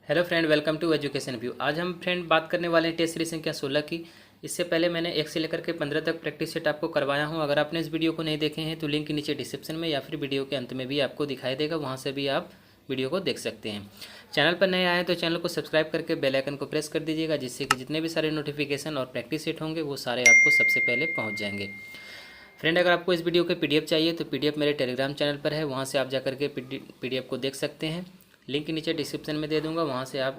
Hello friend, welcome to education view. आज हम friend बात करने वाले हैं टेस्ट सीरीज संख्या 16 की। इससे पहले मैंने 1 से लेकर के 15 तक प्रैक्टिस सेट आपको करवाया हूं। अगर आपने इस वीडियो को नहीं देखे हैं तो लिंक नीचे डिस्क्रिप्शन में या फिर वीडियो के अंत में भी आपको दिखाई देगा, वहां से भी आप वीडियो को देख सकते हैं। चैनल पर नए आए हैं तो चैनल को सब्सक्राइब करके बेल आइकन को प्रेस कर दीजिएगा, जिससे कि जितने भी सारे नोटिफिकेशन और प्रैक्टिस सेट होंगे वो सारे आपको सबसे पहले पहुँच जाएंगे। फ्रेंड, अगर आपको इस वीडियो के पीडीएफ चाहिए तो पीडीएफ मेरे टेलीग्राम चैनल पर है, वहाँ से आप जाकर के पीडीएफ को देख सकते हैं। लिंक नीचे डिस्क्रिप्शन में दे दूंगा, वहाँ से आप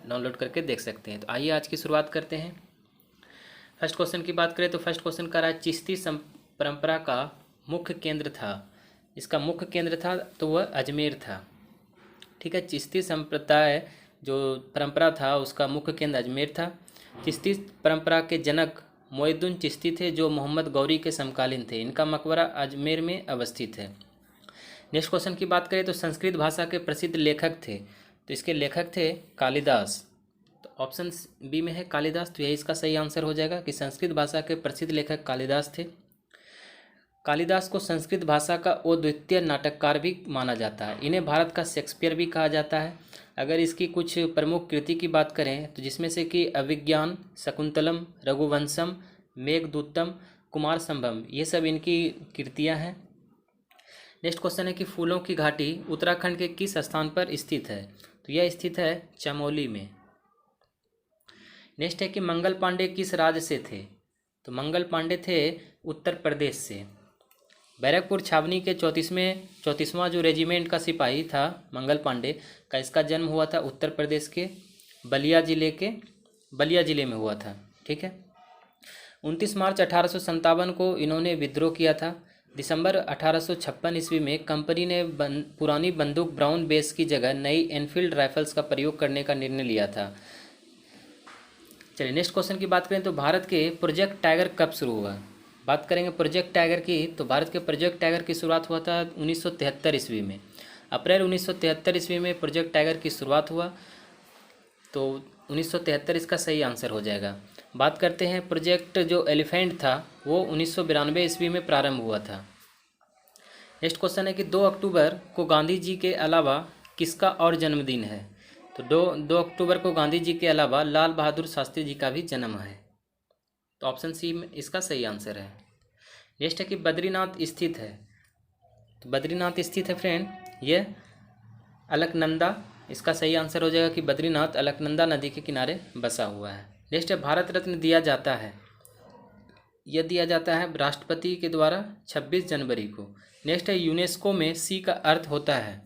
डाउनलोड करके देख सकते हैं। तो आइए आज की शुरुआत करते हैं। फर्स्ट क्वेश्चन की बात करें तो फर्स्ट क्वेश्चन का रहा है चिश्ती परंपरा का मुख्य केंद्र था। इसका मुख्य केंद्र था तो वह अजमेर था। ठीक है, चिश्ती संप्रदाय जो परंपरा था उसका मुख्य केंद्र अजमेर था। चिश्ती परंपरा के जनक मोइनुद्दीन चिश्ती थे, जो मोहम्मद गौरी के समकालीन थे। इनका मकबरा अजमेर में अवस्थित है। नेक्स्ट क्वेश्चन की बात करें तो संस्कृत भाषा के प्रसिद्ध लेखक थे, तो इसके लेखक थे कालिदास। तो ऑप्शन बी में है कालिदास, तो यही इसका सही आंसर हो जाएगा कि संस्कृत भाषा के प्रसिद्ध लेखक कालिदास थे। कालिदास को संस्कृत भाषा का अद्वितीय नाटककार भी माना जाता है। इन्हें भारत का शेक्सपियर भी कहा जाता है। अगर इसकी कुछ प्रमुख कृति की बात करें तो जिसमें से कि अभिज्ञान, शकुंतलम, रघुवंशम, मेघदूतम, कुमार संभव, ये सब इनकी कृतियां हैं। नेक्स्ट क्वेश्चन है कि फूलों की घाटी उत्तराखंड के किस स्थान पर स्थित है, तो यह स्थित है चमोली में। नेक्स्ट है कि मंगल पांडे किस राज्य से थे, तो मंगल पांडे थे उत्तर प्रदेश से। बैरकपुर छावनी के 34वां जो रेजिमेंट का सिपाही था मंगल पांडे का, इसका जन्म हुआ था उत्तर प्रदेश के बलिया जिले में हुआ था। ठीक है, 29 मार्च 1857 को इन्होंने विद्रोह किया था। दिसंबर 1856 ईस्वी में कंपनी ने पुरानी बंदूक ब्राउन बेस की जगह नई एनफील्ड राइफल्स का प्रयोग करने का निर्णय लिया था। चलिए नेक्स्ट क्वेश्चन की बात करें तो भारत के प्रोजेक्ट टाइगर कब शुरू हुआ। बात करेंगे प्रोजेक्ट टाइगर की, तो भारत के प्रोजेक्ट टाइगर की शुरुआत हुआ था 1973 ईस्वी में। अप्रैल 1973 ईस्वी में प्रोजेक्ट टाइगर की शुरुआत हुआ, तो 1973 इसका सही आंसर हो जाएगा। बात करते हैं प्रोजेक्ट जो एलिफेंट था वो 1992 ईस्वी में प्रारंभ हुआ था। नेक्स्ट क्वेश्चन है कि 2 अक्टूबर को गांधी जी के अलावा किसका और जन्मदिन है, तो 2 अक्टूबर को गांधी जी के अलावा लाल बहादुर शास्त्री जी का भी जन्म है। तो ऑप्शन सी में इसका सही आंसर है। नेक्स्ट है कि बद्रीनाथ स्थित है, तो बद्रीनाथ स्थित है फ्रेंड ये अलकनंदा, इसका सही आंसर हो जाएगा कि बद्रीनाथ अलकनंदा नदी के किनारे बसा हुआ है। नेक्स्ट है भारत रत्न दिया जाता है, यह दिया जाता है राष्ट्रपति के द्वारा 26 जनवरी को। नेक्स्ट है यूनेस्को में सी का अर्थ होता है,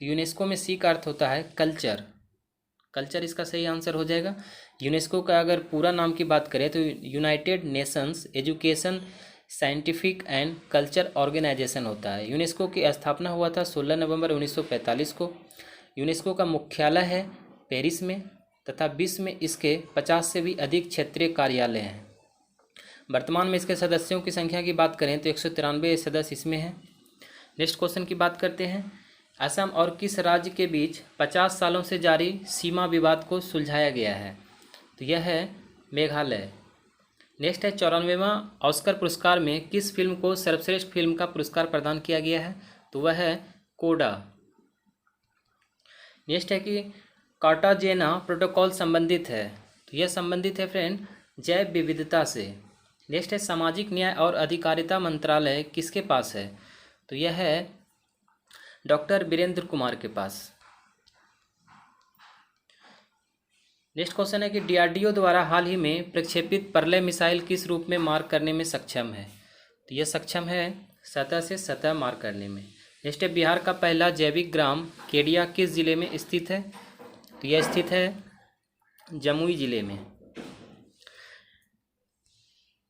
तो यूनेस्को में सी का अर्थ होता है कल्चर। कल्चर इसका सही आंसर हो जाएगा। यूनेस्को का अगर पूरा नाम की बात करें तो United Nations education scientific and culture organization होता है। यूनेस्को की स्थापना हुआ था 16 नवंबर 1945 को। यूनेस्को का मुख्यालय है पेरिस में तथा विश्व में इसके 50 से भी अधिक क्षेत्रीय कार्यालय हैं। वर्तमान में इसके सदस्यों की संख्या की बात करें तो 193 सदस्य इसमें हैं। नेक्स्ट क्वेश्चन की बात करते हैं, असम और किस राज्य के बीच 50 सालों से जारी सीमा विवाद को सुलझाया गया है, तो यह है मेघालय। नेक्स्ट है 94वां ऑस्कर पुरस्कार में किस फिल्म को सर्वश्रेष्ठ फिल्म का पुरस्कार प्रदान किया गया है, तो वह है कोडा। नेक्स्ट है कि कार्टाजेना प्रोटोकॉल संबंधित है, तो यह संबंधित है फ्रेंड जैव विविधता से। नेक्स्ट है सामाजिक न्याय और अधिकारिता मंत्रालय किसके पास है, तो यह है डॉक्टर वीरेंद्र कुमार के पास। नेक्स्ट क्वेश्चन है कि डीआरडीओ द्वारा हाल ही में प्रक्षेपित परले मिसाइल किस रूप में मार करने में सक्षम है, तो यह सक्षम है सतह से सतह मार करने में। नेक्स्ट है बिहार का पहला जैविक ग्राम केडिया किस जिले में स्थित है, तो यह स्थित है जमुई जिले में।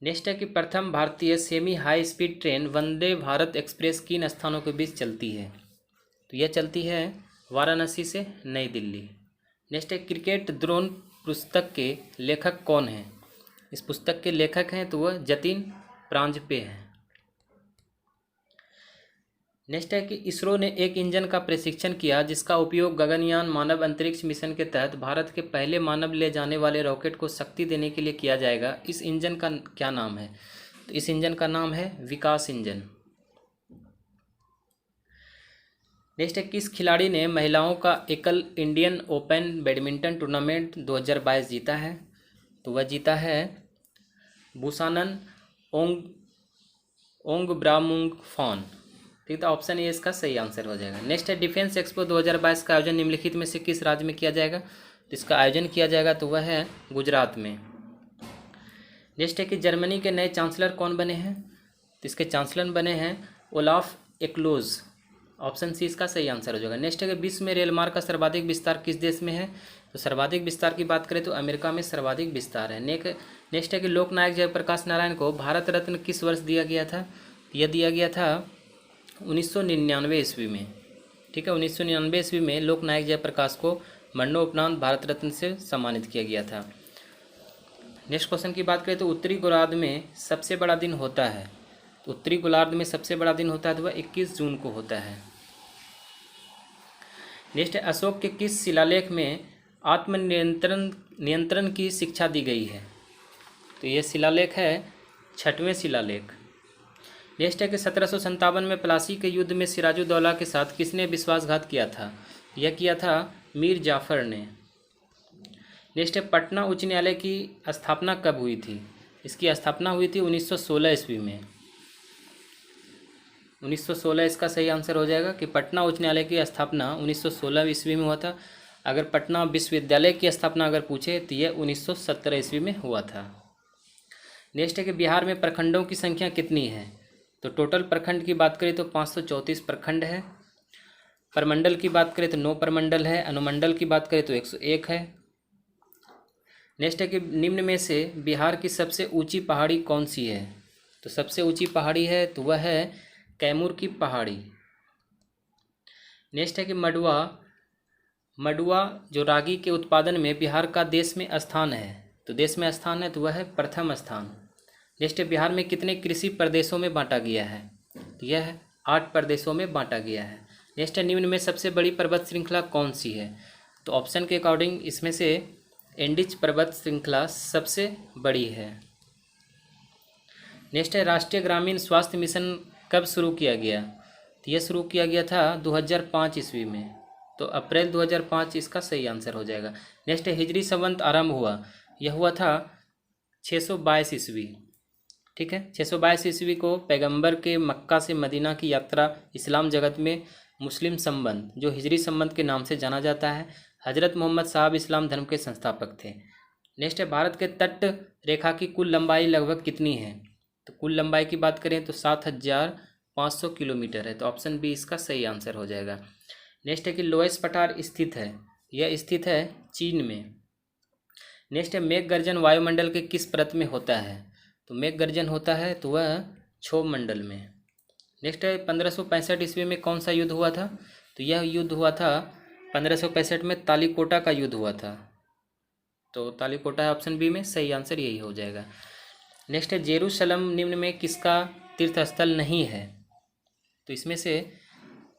नेक्स्ट है कि प्रथम भारतीय semi high speed train Vande Bharat express किन स्थानों के बीच चलती है, तो यह चलती है वाराणसी से नई दिल्ली। नेक्स्ट है क्रिकेट द्रोण पुस्तक के लेखक कौन हैं, इस पुस्तक के लेखक हैं तो वह जतिन प्रांजपे हैं। नेक्स्ट है कि इसरो ने एक इंजन का प्रशिक्षण किया जिसका उपयोग गगनयान मानव अंतरिक्ष मिशन के तहत भारत के पहले मानव ले जाने वाले रॉकेट को शक्ति देने के लिए किया जाएगा। इस इंजन का क्या नाम है, तो इस इंजन का नाम है विकास इंजन। नेक्स्ट है, किस खिलाड़ी ने महिलाओं का एकल इंडियन ओपन बैडमिंटन टूर्नामेंट 2022 जीता है? तो वह जीता है बुसानन ओंग ओंग फॉन। ठीक, तो ऑप्शन ए इसका सही आंसर हो जाएगा। नेक्स्ट है, डिफेंस एक्सपो 2022 का आयोजन निम्नलिखित में से किस राज्य में किया जाएगा? तो इसका आयोजन किया जाएगा तो वह है गुजरात में। नेक्स्ट है कि जर्मनी के नए चांसलर कौन बने हैं? तो इसके चांसलर बने हैं ओलाफ एक्लोज। ऑप्शन सी इसका सही आंसर हो जाएगा। नेक्स्ट है कि विश्व में रेल मार्ग का सर्वाधिक विस्तार किस देश में है? तो सर्वाधिक विस्तार की बात करें तो अमेरिका में सर्वाधिक विस्तार है। नेक्स्ट है कि लोकनायक जयप्रकाश नारायण को भारत रत्न किस वर्ष दिया गया था? यह दिया गया था 1999 ईस्वी में। ठीक है, 1999 ईस्वी में लोकनायक जयप्रकाश को मरणोपरांत भारत रत्न से सम्मानित किया गया था। नेक्स्ट क्वेश्चन की बात करें तो उत्तरी गोलार्ध में सबसे बड़ा दिन होता है। तो उत्तरी गोलार्ध में सबसे बड़ा दिन होता है तो वह 21 जून को होता है। नेक्स्ट है, अशोक के किस शिलालेख में नियंत्रण की शिक्षा दी गई है? तो यह शिलालेख है 6वें शिलालेख। नेक्स्ट है कि 1757 में प्लासी के युद्ध में सिराजुद्दौला के साथ किसने विश्वासघात किया था? यह किया था मीर जाफर ने। नेक्स्ट है, पटना उच्च न्यायालय की स्थापना कब हुई थी? इसकी स्थापना हुई थी 1916 ईस्वी में। 1916 इसका सही आंसर हो जाएगा कि पटना उच्च न्यायालय की स्थापना 1916 ईस्वी में हुआ था। अगर पटना विश्वविद्यालय की स्थापना अगर पूछे तो यह 1917 ईस्वी में हुआ था। नेक्स्ट है कि बिहार में प्रखंडों की संख्या कितनी है? तो टोटल प्रखंड की बात करें तो 534 प्रखंड है। प्रमंडल की बात करें तो 9 प्रमंडल है। अनुमंडल की बात करें तो 101 है। नेक्स्ट है कि निम्न में से बिहार की सबसे ऊंची पहाड़ी कौन सी है? तो सबसे ऊंची पहाड़ी है तो वह है कैमूर की पहाड़ी। नेक्स्ट है कि मडुआ जो रागी के उत्पादन में बिहार का देश में स्थान है। तो देश में स्थान है तो वह है प्रथम स्थान। नेक्स्ट है, बिहार में कितने कृषि प्रदेशों में बांटा गया है? तो यह 8 प्रदेशों में बांटा गया है। नेक्स्ट है, निम्न में सबसे बड़ी पर्वत श्रृंखला कौन सी है? तो ऑप्शन के अकॉर्डिंग इसमें से एंडीज पर्वत श्रृंखला सबसे बड़ी है। नेक्स्ट है, राष्ट्रीय ग्रामीण स्वास्थ्य मिशन कब शुरू किया गया? तो यह शुरू किया गया था 2005 ईस्वी में। तो अप्रैल 2005 इसका सही आंसर हो जाएगा। नेक्स्ट है, हिजरी संवत आरंभ हुआ, यह हुआ था 622 ईस्वी। ठीक है, 622 ईस्वी को पैगंबर के मक्का से मदीना की यात्रा इस्लाम जगत में मुस्लिम संबंध जो हिजरी संबंध के नाम से जाना जाता है। हजरत मोहम्मद साहब इस्लाम धर्म के संस्थापक थे। नेक्स्ट है, भारत के तट रेखा की कुल लंबाई लगभग कितनी है? तो कुल लंबाई की बात करें तो 7500 किलोमीटर है। तो ऑप्शन बी इसका सही आंसर हो जाएगा। नेक्स्ट है कि लोएस पठार स्थित है, यह स्थित है चीन में। नेक्स्ट है, मेघ गर्जन वायुमंडल के किस परत में होता है? तो मेघ गर्जन होता है तो वह क्षोभ मंडल में। नेक्स्ट है, 1565 ईस्वी में कौन सा युद्ध हुआ था? तो यह युद्ध हुआ था 1565 में तालीकोटा का युद्ध हुआ था। तो तालीकोटा है ऑप्शन बी में, सही आंसर यही हो जाएगा। नेक्स्ट है, जेरूशलम निम्न में किसका तीर्थस्थल नहीं है? तो इसमें से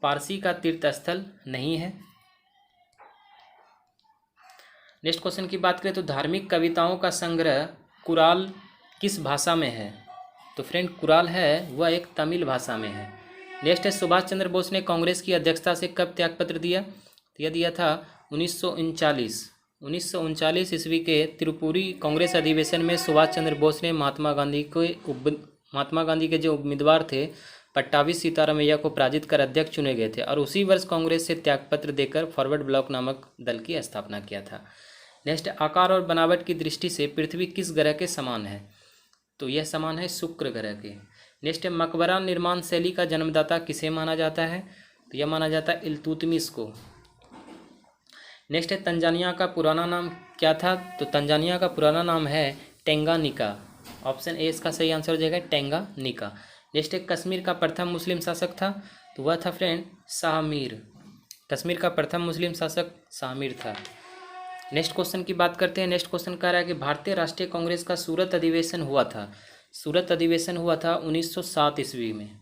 पारसी का तीर्थस्थल नहीं है। नेक्स्ट क्वेश्चन की बात करें तो धार्मिक कविताओं का संग्रह कुराल किस भाषा में है? तो फ्रेंड, कुराल है वह एक तमिल भाषा में है। नेक्स्ट है, सुभाष चंद्र बोस ने कांग्रेस की अध्यक्षता से कब त्यागपत्र दिया? तो यह दिया था 1939 ईस्वी के त्रिपुरी कांग्रेस अधिवेशन में सुभाष चंद्र बोस ने महात्मा गांधी के जो उम्मीदवार थे पट्टाभी सीतारामैया को पराजित कर अध्यक्ष चुने गए थे और उसी वर्ष कांग्रेस से त्यागपत्र देकर फॉरवर्ड ब्लॉक नामक दल की स्थापना किया था। नेक्स्ट, आकार और बनावट की दृष्टि से पृथ्वी किस ग्रह के समान है? तो यह समान है शुक्र ग्रह के। नेक्स्ट, मकबरा निर्माण शैली का जन्मदाता किसे माना जाता है? तो यह माना जाता है इल्तुतमिश को। नेक्स्ट है, तंजानिया का पुराना नाम क्या था? तो तंजानिया का पुराना नाम है टेंगानिका। ऑप्शन ए इसका सही आंसर हो जाएगा, टेंगानिका। नेक्स्ट है, कश्मीर का प्रथम मुस्लिम शासक था? तो वह था फ्रेंड शाह मीर। कश्मीर का प्रथम मुस्लिम शासक शाह मीर था। नेक्स्ट क्वेश्चन की बात करते हैं। नेक्स्ट क्वेश्चन कह रहा है कि भारतीय राष्ट्रीय कांग्रेस का सूरत अधिवेशन हुआ था। सूरत अधिवेशन हुआ था 1907 ईस्वी में।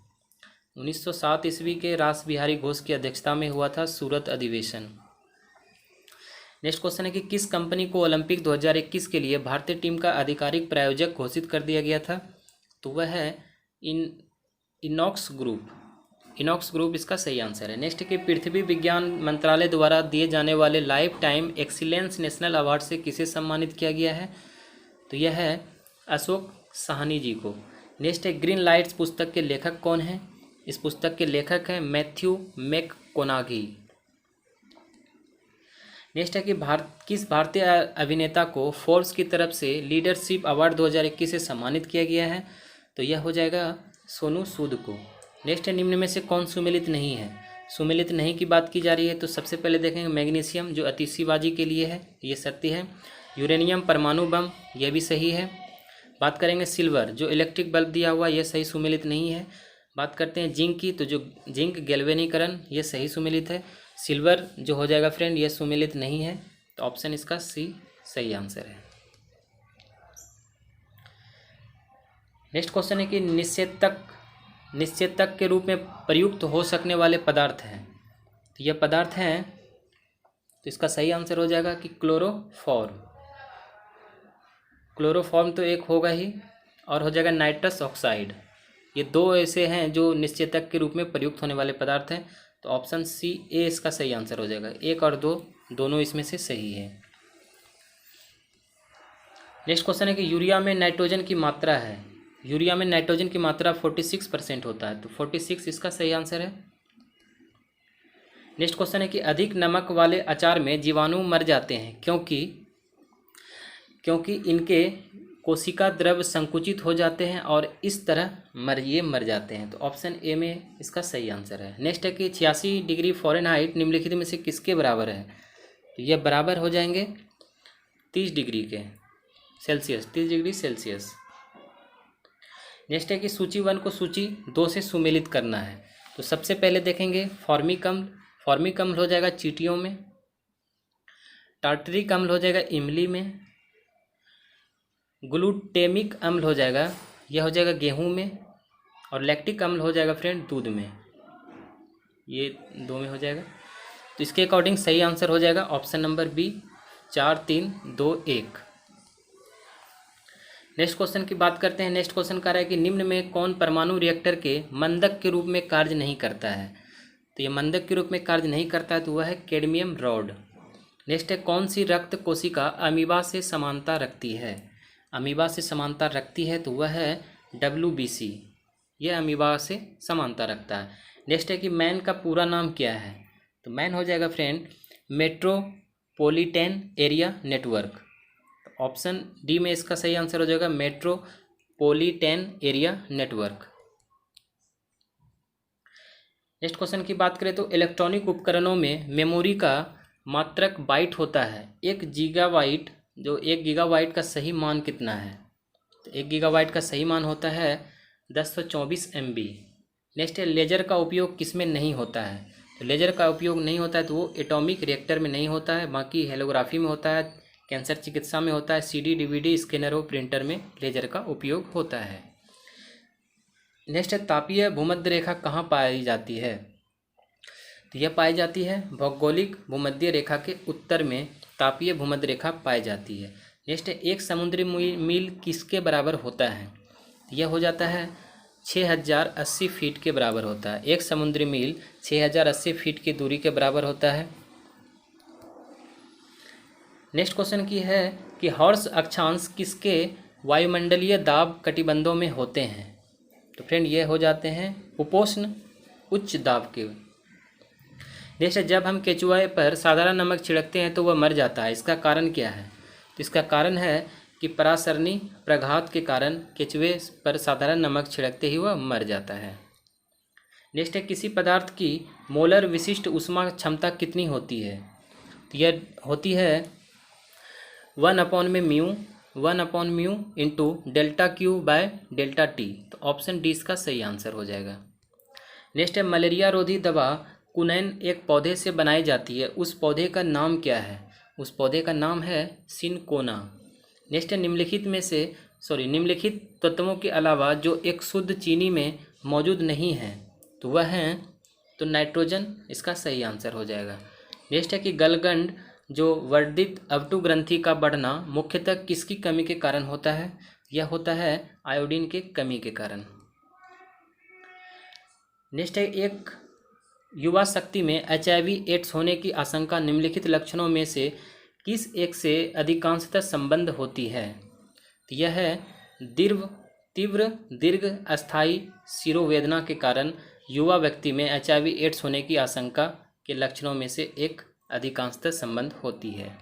1907 ईस्वी के रास बिहारी घोष की अध्यक्षता में हुआ था सूरत अधिवेशन। नेक्स्ट क्वेश्चन है कि किस कंपनी को ओलंपिक 2021 के लिए भारतीय टीम का आधिकारिक प्रायोजक घोषित कर दिया गया था? तो वह है इनॉक्स ग्रुप। इनॉक्स ग्रुप इसका सही आंसर है। नेक्स्ट है कि पृथ्वी विज्ञान मंत्रालय द्वारा दिए जाने वाले life time excellence national award से किसे सम्मानित किया गया है? तो यह है अशोक साहनी जी को। नेक्स्ट है ग्रीन लाइट्स पुस्तक के लेखक कौन हैं? इस पुस्तक के लेखक हैं मैथ्यू मैककोनागी। नेक्स्ट है कि किस भारतीय अभिनेता को फोर्ब्स की तरफ से लीडरशिप अवार्ड 2021 से सम्मानित किया गया है? तो यह हो जाएगा सोनू सूद को। नेक्स्ट है निम्न में से कौन सुमेलित नहीं है? सुमेलित नहीं की बात की जा रही है तो सबसे पहले देखेंगे मैग्नीशियम जो आतिशबाजी के लिए है, ये सत्य है। यूरेनियम परमाणु बम, यह भी सही है। बात करेंगे सिल्वर जो इलेक्ट्रिक बल्ब दिया हुआ, यह सही सुमेलित नहीं है। बात करते हैं जिंक की, तो जो जिंक गैल्वेनीकरण, यह सही सुमेलित है। सिल्वर जो हो जाएगा फ्रेंड, यह सुमेलित नहीं है, तो ऑप्शन इसका सी सही आंसर है। नेक्स्ट क्वेश्चन है कि निश्चेतक के रूप में प्रयुक्त हो सकने वाले पदार्थ हैं, तो यह पदार्थ हैं, तो इसका सही आंसर हो जाएगा कि क्लोरोफॉर्म। क्लोरोफॉर्म तो एक होगा ही, और हो जाएगा नाइट्रस ऑक्साइड। ये दो ऐसे हैं जो निश्चेतक के रूप में प्रयुक्त होने वाले पदार्थ हैं, तो ऑप्शन सी ए इसका सही आंसर हो जाएगा। एक और दो दोनों इसमें से सही है। नेक्स्ट क्वेश्चन है कि यूरिया में नाइट्रोजन की मात्रा है, यूरिया में नाइट्रोजन की मात्रा 46% होता है, तो 46 इसका सही आंसर है। नेक्स्ट क्वेश्चन है कि अधिक नमक वाले अचार में जीवाणु मर जाते हैं क्योंकि इनके कोशिका द्रव्य संकुचित हो जाते हैं और इस तरह मर जाते हैं, तो ऑप्शन ए में इसका सही आंसर है। नेक्स्ट है कि 86 डिग्री फ़ारेनहाइट निम्नलिखित में से किसके बराबर है? तो यह बराबर हो जाएंगे 30 डिग्री के सेल्सियस, 30 डिग्री सेल्सियस। नेक्स्ट है कि सूची 1 को सूची 2 से सुमेलित करना है, तो सबसे पहले देखेंगे फॉर्मिक अम्ल हो जाएगा चींटियों में, टार्टरिक अम्ल हो जाएगा इमली में, ग्लूटेमिक अम्ल हो जाएगा, यह हो जाएगा गेहूं में, और लैक्टिक अम्ल हो जाएगा फ्रेंड दूध में, ये 2 में हो जाएगा। तो इसके अकॉर्डिंग सही आंसर हो जाएगा option number B 4 3 2 1। Next question की बात करते हैं। नेक्स्ट क्वेश्चन कह रहा है कि निम्न में कौन परमाणु रिएक्टर के मंदक के रूप में कार्य नहीं करता है? तो ये मंदक के रूप में कार्य नहीं करता है, तो वह है कैडमियम रॉड। नेक्स्ट है कौन सी रक्त कोशिका अमीबा से समानता रखती है? अमीबा से समानता रखती है, तो वह है WBC, यह अमीबा से समानता रखता है। नेक्स्ट है कि मैन का पूरा नाम क्या है? तो मैन हो जाएगा friend metropolitan area network, option D में इसका सही आंसर हो जाएगा metropolitan area network. Next question की बात करें तो इलेक्ट्रॉनिक उपकरणों में मेमोरी का मात्रक बाइट होता है, 1 गीगाबाइट का सही मान कितना है? तो 1 गीगाबाइट का सही मान होता है 1024 MB। नेक्स्ट है लेजर का उपयोग किस में नहीं होता है? तो लेजर का उपयोग नहीं होता है तो वो एटॉमिक रिएक्टर में नहीं होता है, बाकी हेलोग्राफी में होता है, कैंसर चिकित्सा में होता है, CD DVD स्कैनर और प्रिंटर में लेजर का उपयोग होता है। नेक्स्ट है तापीय भूमध्य रेखा कहाँ पाई जाती है? तो यह पाई जाती है भौगोलिक भूमध्य रेखा के उत्तर में तापीय भूमध्य रेखा पाई जाती है। नेक्स्ट है एक समुद्री मील किसके बराबर होता है? तो यह हो जाता है 6080 फीट के बराबर होता है। एक समुद्री मील 6080 फीट की दूरी के बराबर होता है। नेक्स्ट क्वेश्चन की है कि हॉर्स अक्षांश किसके वायुमंडलीय दाब कटिबंधों में होते हैं? तो फ्रेंड ये हो जाते हैं उपोष्ण उच्च दाब के। नेक्स्ट जब हम केचुआ पर साधारण नमक छिड़कते हैं तो वह मर जाता है, इसका कारण क्या है? तो इसका कारण है कि परासरणी प्रघात के कारण केचुए पर साधारण नमक छिड़कते ही वह मर जाता है। नेक्स्ट है किसी पदार्थ की मोलर विशिष्ट ऊष्मा क्षमता कितनी होती है? तो यह होती है 1/μ इंटू ΔQ/ΔT, तो ऑप्शन डी इसका सही आंसर हो जाएगा। नेक्स्ट है मलेरिया रोधी दवा कुनैन एक पौधे से बनाई जाती है, उस पौधे का नाम क्या है? उस पौधे का नाम है सिनकोना। नेक्स्ट है निम्नलिखित तत्वों के अलावा जो एक शुद्ध चीनी में मौजूद नहीं है तो वह है तो नाइट्रोजन इसका सही आंसर हो जाएगा। नेक्स्ट है कि गलगंड जो वर्धित अवटु ग्रंथि का बढ़ना मुख्यतः किसकी कमी के कारण होता है? यह होता है आयोडीन के कमी के कारण। नेक्स्ट है, एक युवा शक्ति में HIV एड्स होने की आशंका निम्नलिखित लक्षणों में से किस एक से अधिकांशतः संबंध होती है? तो यह है, तीव्र दीर्घ अस्थायी शिरोवेदना के कारण युवा व्यक्ति में HIV एड्स होने की आशंका के लक्षणों में से एक अधिकांशतः संबंध होती है।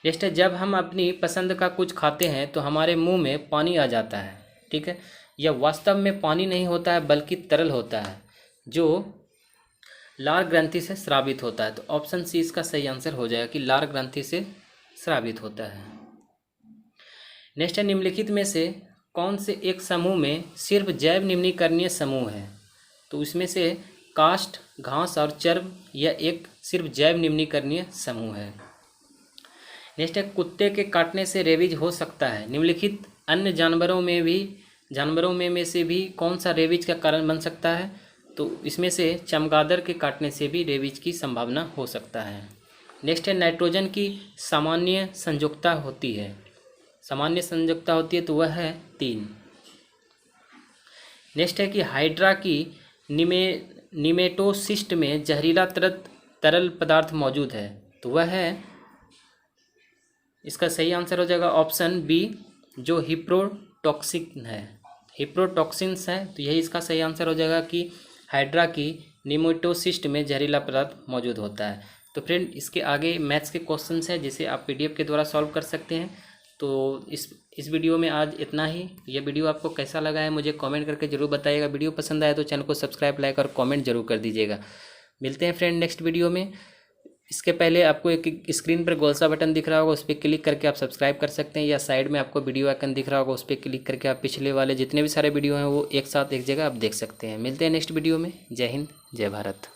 नेक्स्ट है, जब हम अपनी पसंद का कुछ खाते हैं तो हमारे मुंह में पानी आ जाता है। ठीक है, यह वास्तव में पानी नहीं होता है बल्कि तरल होता है जो लार ग्रंथि से स्रावित होता है। तो ऑप्शन सी इसका सही आंसर हो जाएगा कि लार ग्रंथि से स्रावित होता है। नेक्स्ट है, निम्नलिखित में से कौन से एक समूह में सिर्फ जैव निम्नीकरणीय समूह है? तो इसमें से काष्ठ, घास और चर्म यह एक सिर्फ जैव निम्नीकरणीय समूह है। नेक्स्ट है, कुत्ते के काटने से रेबीज हो सकता है। निम्नलिखित अन्य जानवरों में से भी कौन सा रेबीज का कारण बन सकता है? तो इसमें से चमगादड़ के काटने से भी रेबीज की संभावना हो सकता है। नेक्स्ट है, नाइट्रोजन की सामान्य संयुक्ता होती है तो वह है 3। नेक्स्ट है कि हाइड्रा की निमेटोसिस्ट में जहरीला तरल पदार्थ मौजूद है, तो वह है, इसका सही आंसर हो जाएगा ऑप्शन बी, जो हिप्रोटॉक्सिन है। तो यही इसका सही आंसर हो जाएगा कि हाइड्रा की निमेटोसिस्ट में जहरीला पदार्थ मौजूद होता है। तो फ्रेंड, इसके आगे मैथ्स के क्वेश्चंस हैं जिसे आप PDF के द्वारा सॉल्व कर सकते हैं। तो इस वीडियो में आज इतना ही। यह वीडियो आपको कैसा लगा है मुझे कमेंट करके ज़रूर बताइएगा। वीडियो पसंद आए तो चैनल को सब्सक्राइब, लाइक और कमेंट जरूर कर दीजिएगा। मिलते हैं फ्रेंड नेक्स्ट वीडियो में। इसके पहले आपको एक स्क्रीन पर गोल सा बटन दिख रहा होगा, उस पर क्लिक करके आप सब्सक्राइब कर सकते हैं, या साइड में आपको वीडियो आइकन दिख रहा होगा, उस पर क्लिक करके आप पिछले वाले जितने भी सारे वीडियो हैं वो एक साथ एक जगह आप देख सकते हैं। मिलते हैं नेक्स्ट वीडियो में। जय हिंद, जय भारत।